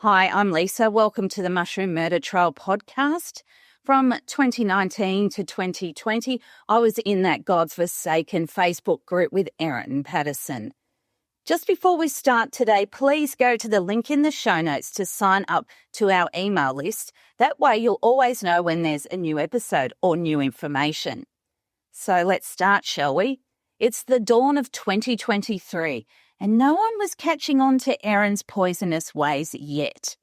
Hi, I'm Lisa. Welcome to the Mushroom Murder Trial podcast. From 2019 to 2020, I was in that godforsaken Facebook group with Erin Patterson. Just before we start today, please go to the link in the show notes to sign up to our email list. That way you'll always know when there's a new episode or new information. So let's start, shall we? It's the dawn of 2023, and no one was catching on to Erin's poisonous ways yet.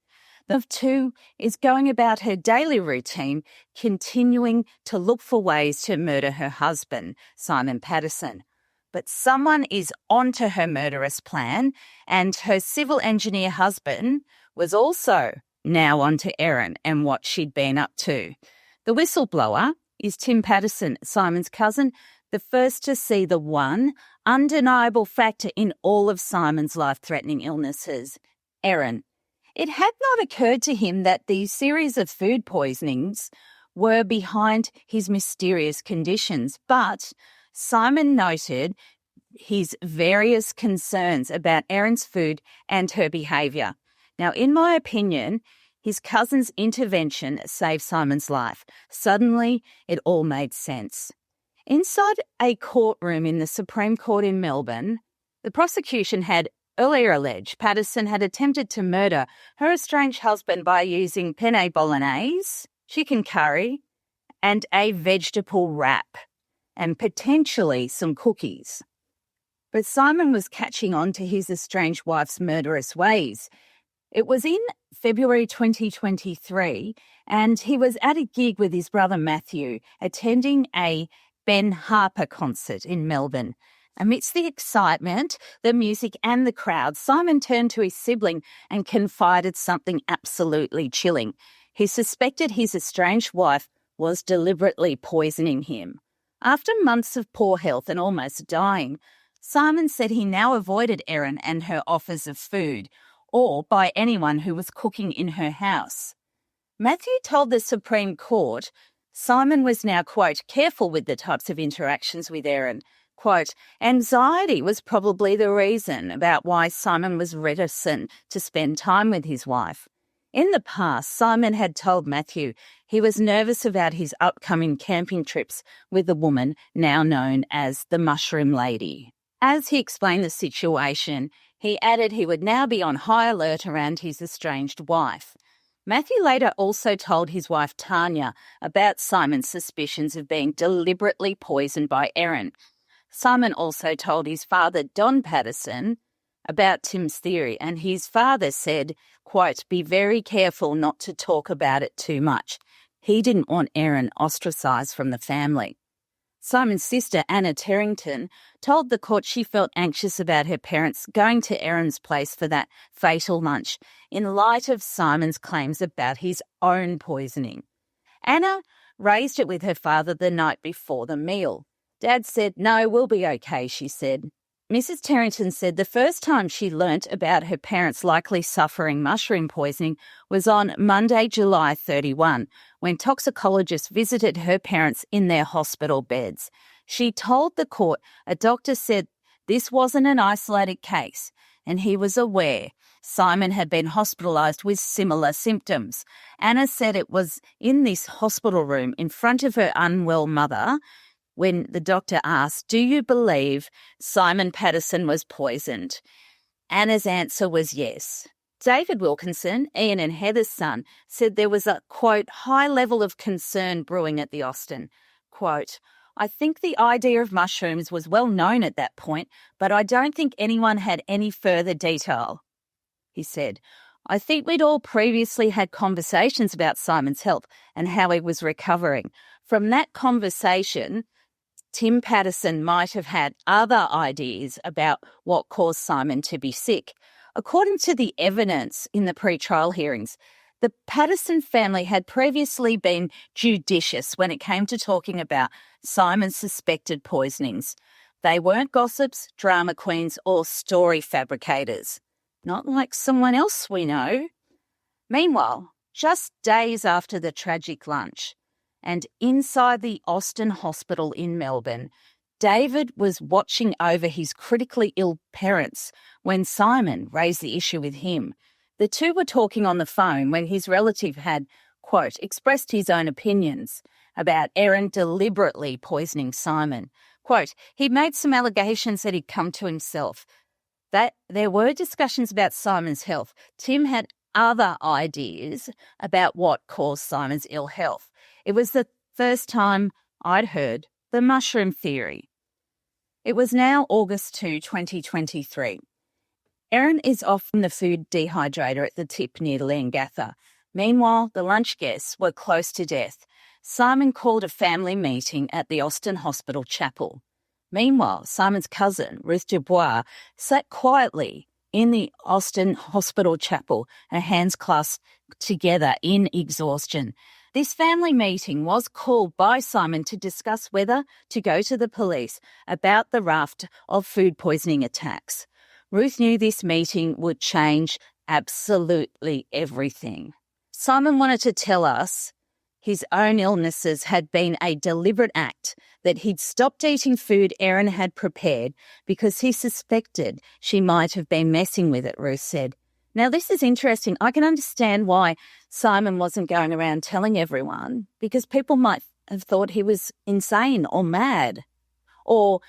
The two is going about her daily routine, continuing to look for ways to murder her husband, Simon Patterson. But someone is onto her murderous plan, and her civil engineer husband was also now onto Erin and what she'd been up to. The whistleblower is Tim Patterson, Simon's cousin, the first to see the one undeniable factor in all of Simon's life-threatening illnesses, Erin. It had not occurred to him that the series of food poisonings were behind his mysterious conditions, but Simon noted his various concerns about Erin's food and her behaviour. Now, in my opinion, his cousin's intervention saved Simon's life. Suddenly, it all made sense. Inside a courtroom in the Supreme Court in Melbourne, the prosecution had earlier alleged Patterson had attempted to murder her estranged husband by using penne bolognese, chicken curry, and a vegetable wrap, and potentially some cookies. But Simon was catching on to his estranged wife's murderous ways. It was in February 2023, and he was at a gig with his brother Matthew, attending a Ben Harper concert in Melbourne. Amidst the excitement, the music and the crowd, Simon turned to his sibling and confided something absolutely chilling. He suspected his estranged wife was deliberately poisoning him. After months of poor health and almost dying, Simon said he now avoided Erin and her offers of food, or by anyone who was cooking in her house. Matthew told the Supreme Court Simon was now, quote, careful with the types of interactions with Erin. Quote, anxiety was probably the reason about why Simon was reticent to spend time with his wife. In the past, Simon had told Matthew he was nervous about his upcoming camping trips with the woman now known as the Mushroom Lady. As he explained the situation, he added he would now be on high alert around his estranged wife. Matthew later also told his wife Tanya about Simon's suspicions of being deliberately poisoned by Erin. Simon also told his father, Don Patterson, about Tim's theory, and his father said, quote, be very careful not to talk about it too much. He didn't want Erin ostracised from the family. Simon's sister, Anna Terrington, told the court she felt anxious about her parents going to Erin's place for that fatal lunch in light of Simon's claims about his own poisoning. Anna raised it with her father the night before the meal. Dad said, no, we'll be okay, she said. Mrs. Terrington said the first time she learnt about her parents likely suffering mushroom poisoning was on Monday, July 31, when toxicologists visited her parents in their hospital beds. She told the court a doctor said this wasn't an isolated case, and he was aware Simon had been hospitalised with similar symptoms. Anna said it was in this hospital room in front of her unwell mother when the doctor asked, do you believe Simon Patterson was poisoned? Anna's answer was yes. David Wilkinson, Ian and Heather's son, said there was a, quote, high level of concern brewing at the Austin. Quote, I think the idea of mushrooms was well known at that point, but I don't think anyone had any further detail. He said, I think we'd all previously had conversations about Simon's health and how he was recovering. From that conversation, Tim Patterson might have had other ideas about what caused Simon to be sick. According to the evidence in the pre-trial hearings, the Patterson family had previously been judicious when it came to talking about Simon's suspected poisonings. They weren't gossips, drama queens, or story fabricators. Not like someone else we know. Meanwhile, just days after the tragic lunch, and inside the Austin Hospital in Melbourne, David was watching over his critically ill parents when Simon raised the issue with him. The two were talking on the phone when his relative had, quote, expressed his own opinions about Erin deliberately poisoning Simon. Quote, he made some allegations that he'd come to himself, that there were discussions about Simon's health. Tim had other ideas about what caused Simon's ill health. It was the first time I'd heard the mushroom theory. It was now August 2, 2023. Erin is off from the food dehydrator at the tip near Leongatha. Meanwhile, the lunch guests were close to death. Simon called a family meeting at the Austin Hospital Chapel. Meanwhile, Simon's cousin, Ruth du Bois, sat quietly in the Austin Hospital Chapel, her hands clasped together in exhaustion. This family meeting was called by Simon to discuss whether to go to the police about the raft of food poisoning attacks. Ruth knew this meeting would change absolutely everything. Simon wanted to tell us his own illnesses had been a deliberate act, that he'd stopped eating food Erin had prepared because he suspected she might have been messing with it, Ruth said. Now, this is interesting. I can understand why Simon wasn't going around telling everyone, because people might have thought he was insane or mad, or,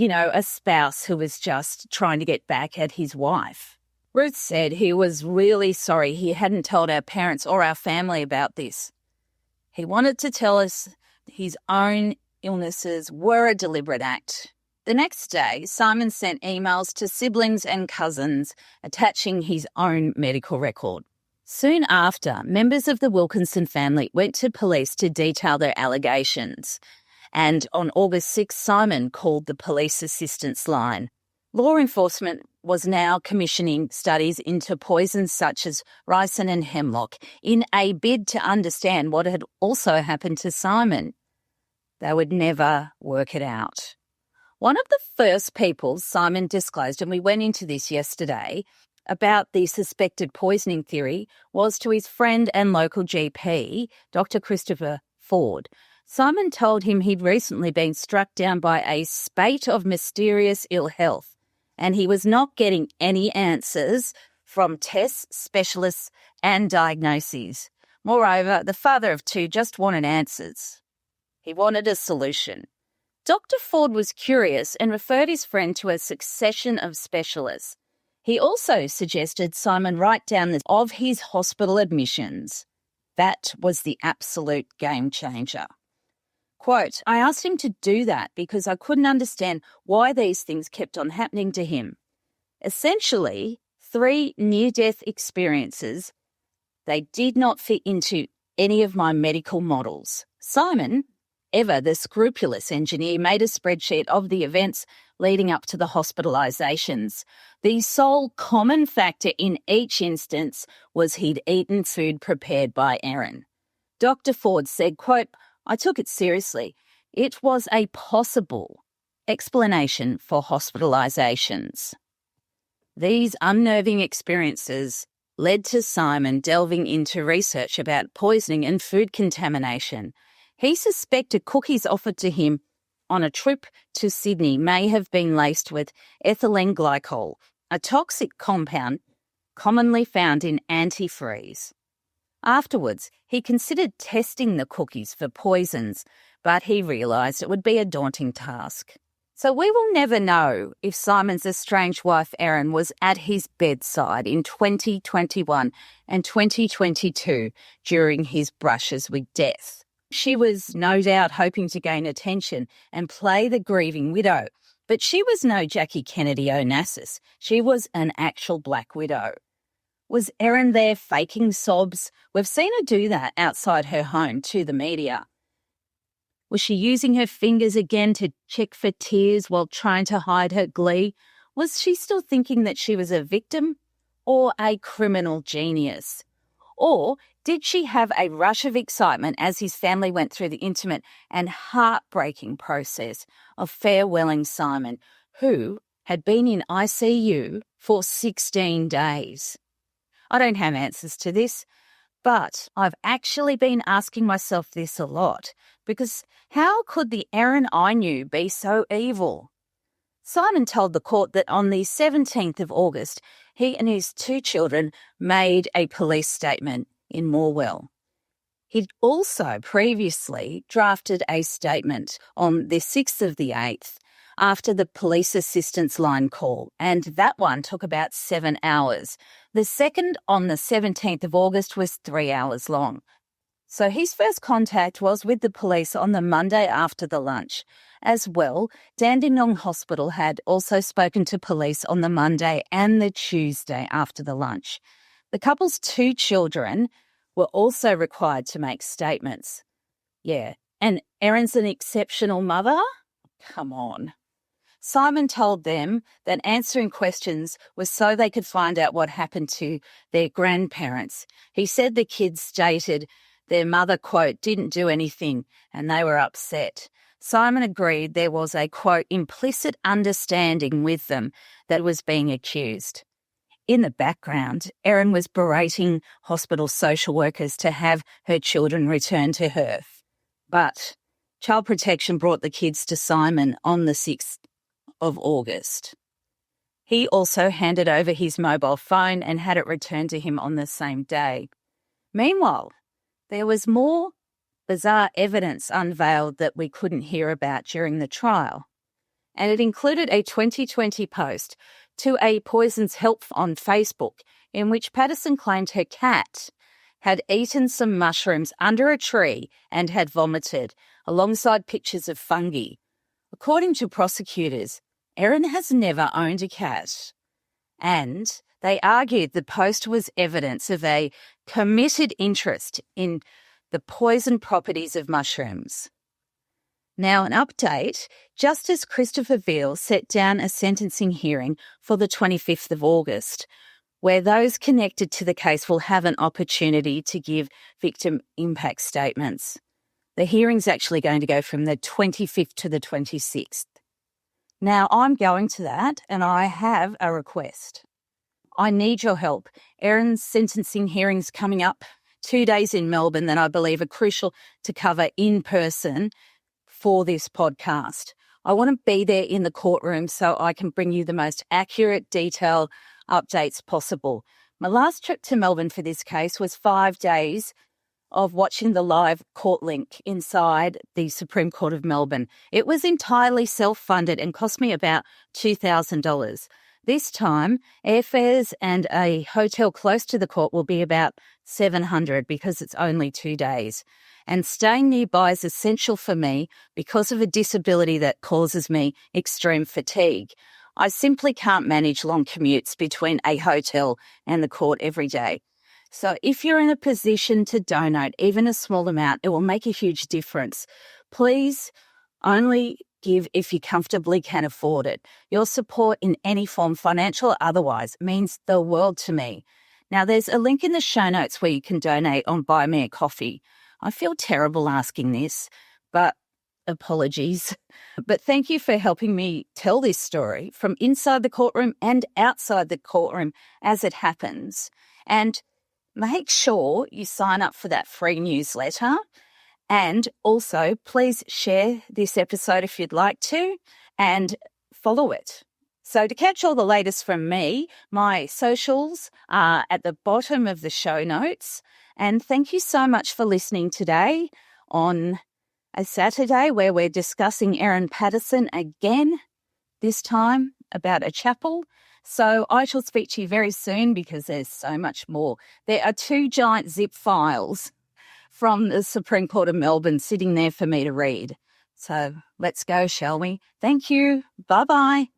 a spouse who was just trying to get back at his wife. Ruth said he was really sorry he hadn't told our parents or our family about this. He wanted to tell us his own illnesses were a deliberate act. The next day, Simon sent emails to siblings and cousins attaching his own medical record. Soon after, members of the Wilkinson family went to police to detail their allegations. And on August 6, Simon called the police assistance line. Law enforcement was now commissioning studies into poisons such as ricin and hemlock in a bid to understand what had also happened to Simon. They would never work it out. One of the first people Simon disclosed, and we went into this yesterday, about the suspected poisoning theory was to his friend and local GP, Dr. Christopher Ford. Simon told him he'd recently been struck down by a spate of mysterious ill health, and he was not getting any answers from tests, specialists, and diagnoses. Moreover, the father of two just wanted answers. He wanted a solution. Dr. Ford was curious and referred his friend to a succession of specialists. He also suggested Simon write down the list of his hospital admissions. That was the absolute game changer. Quote, I asked him to do that because I couldn't understand why these things kept on happening to him. Essentially, 3 near-death experiences, they did not fit into any of my medical models. Simon, ever the scrupulous engineer, made a spreadsheet of the events leading up to the hospitalisations. The sole common factor in each instance was he'd eaten food prepared by Erin. Dr. Ford said, quote, I took it seriously. It was a possible explanation for hospitalisations. These unnerving experiences led to Simon delving into research about poisoning and food contamination. He suspected cookies offered to him on a trip to Sydney may have been laced with ethylene glycol, a toxic compound commonly found in antifreeze. Afterwards, he considered testing the cookies for poisons, but he realised it would be a daunting task. So we will never know if Simon's estranged wife Erin was at his bedside in 2021 and 2022 during his brushes with death. She was no doubt hoping to gain attention and play the grieving widow, but she was no Jackie Kennedy Onassis. She was an actual black widow. Was Erin there faking sobs? We've seen her do that outside her home to the media. Was she using her fingers again to check for tears while trying to hide her glee? Was she still thinking that she was a victim or a criminal genius? Or did she have a rush of excitement as his family went through the intimate and heartbreaking process of farewelling Simon, who had been in ICU for 16 days? I don't have answers to this, but I've actually been asking myself this a lot, because how could the Erin I knew be so evil? Simon told the court that on the 17th of August, he and his 2 children made a police statement in Morwell. He'd also previously drafted a statement on the 6th of the 8th after the police assistance line call, and that one took about 7 hours. The second on the 17th of August was 3 hours long. So his first contact was with the police on the Monday after the lunch. As well, Dandenong Hospital had also spoken to police on the Monday and the Tuesday after the lunch. The couple's 2 children were also required to make statements. Yeah, and Erin's an exceptional mother? Come on. Simon told them that answering questions was so they could find out what happened to their grandparents. He said the kids stated their mother, quote, didn't do anything and they were upset. Simon agreed there was a, quote, implicit understanding with them that was being accused. In the background, Erin was berating hospital social workers to have her children returned to her. But Child Protection brought the kids to Simon on the 6th of August. He also handed over his mobile phone and had it returned to him on the same day. Meanwhile, there was more bizarre evidence unveiled that we couldn't hear about during the trial, and it included a 2020 post to a Poisons Help on Facebook in which Patterson claimed her cat had eaten some mushrooms under a tree and had vomited, alongside pictures of fungi. According to prosecutors, Erin has never owned a cat, and they argued the post was evidence of a committed interest in the poison properties of mushrooms. Now, an update. Justice Christopher Veal set down a sentencing hearing for the 25th of August, where those connected to the case will have an opportunity to give victim impact statements. The hearing's actually going to go from the 25th to the 26th. Now, I'm going to that, and I have a request. I need your help. Erin's sentencing hearing's coming up 2 days in Melbourne that I believe are crucial to cover in person for this podcast. I want to be there in the courtroom so I can bring you the most accurate, detailed updates possible. My last trip to Melbourne for this case was 5 days of watching the live court link inside the Supreme Court of Melbourne. It was entirely self-funded and cost me about $2,000. This time, airfares and a hotel close to the court will be about $700 because it's only 2 days. And staying nearby is essential for me because of a disability that causes me extreme fatigue. I simply can't manage long commutes between a hotel and the court every day. So if you're in a position to donate even a small amount, it will make a huge difference. Please only give if you comfortably can afford it. Your support in any form, financial or otherwise, means the world to me. Now, there's a link in the show notes where you can donate on Buy Me a Coffee. I feel terrible asking this, but apologies. But thank you for helping me tell this story from inside the courtroom and outside the courtroom as it happens. And make sure you sign up for that free newsletter. And also, please share this episode if you'd like to and follow it. So to catch all the latest from me, my socials are at the bottom of the show notes. And thank you so much for listening today on a Saturday where we're discussing Erin Patterson again, this time about a chapel. So I shall speak to you very soon because there's so much more. There are 2 giant zip files from the Supreme Court of Melbourne sitting there for me to read. So let's go, shall we? Thank you. Bye-bye.